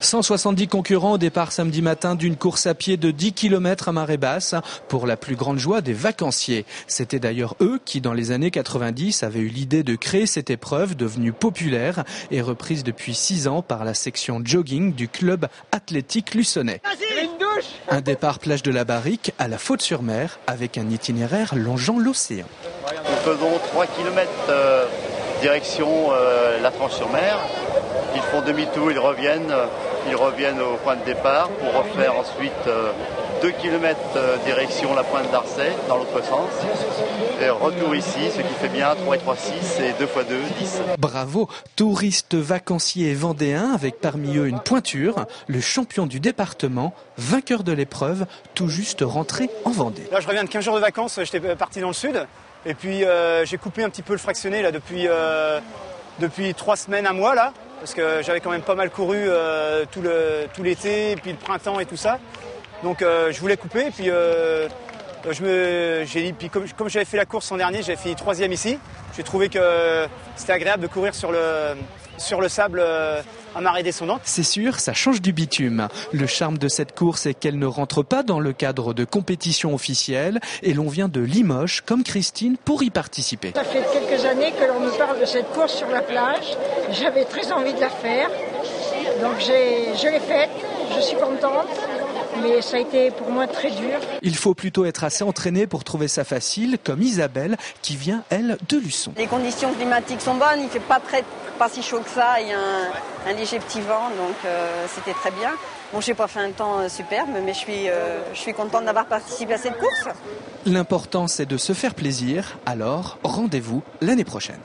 170 concurrents au départ samedi matin d'une course à pied de 10 km à marée basse pour la plus grande joie des vacanciers. C'était d'ailleurs eux qui, dans les années 90, avaient eu l'idée de créer cette épreuve devenue populaire et reprise depuis 6 ans par la section jogging du club athlétique luçonnais. Un départ plage de la Barrique à la Faute-sur-Mer avec un itinéraire longeant l'océan. Nous faisons 3 km direction la Tranche-sur-Mer. Ils font demi-tour, ils reviennent au point de départ pour refaire ensuite 2 km direction la Pointe d'Arcet dans l'autre sens. Et retour ici, ce qui fait bien 3 et 3, 6 et 2 x 2, 10. Bravo, touristes, vacanciers vendéens avec parmi eux une pointure, le champion du département, vainqueur de l'épreuve, tout juste rentré en Vendée. Là je reviens de 15 jours de vacances, j'étais parti dans le sud et puis j'ai coupé un petit peu le fractionné là depuis 3 semaines, un mois là. Parce que j'avais quand même pas mal couru tout l'été, et puis le printemps et tout ça. Donc je voulais couper, et puis comme j'avais fait la course l'an dernier, j'avais fini 3e ici. J'ai trouvé que c'était agréable de courir sur le sable à marée descendante. C'est sûr, ça change du bitume. Le charme de cette course est qu'elle ne rentre pas dans le cadre de compétition officielle et l'on vient de Limoges, comme Christine, pour y participer. Ça fait quelques années que l'on me parle de cette course sur la plage. J'avais très envie de la faire, donc je l'ai faite, je suis contente. Mais ça a été pour moi très dur. Il faut plutôt être assez entraîné pour trouver ça facile, comme Isabelle, qui vient, elle, de Luçon. Les conditions climatiques sont bonnes, il ne fait pas si chaud que ça, il y a un léger petit vent, donc c'était très bien. Bon, je n'ai pas fait un temps superbe, mais je suis contente d'avoir participé à cette course. L'important, c'est de se faire plaisir, alors rendez-vous l'année prochaine.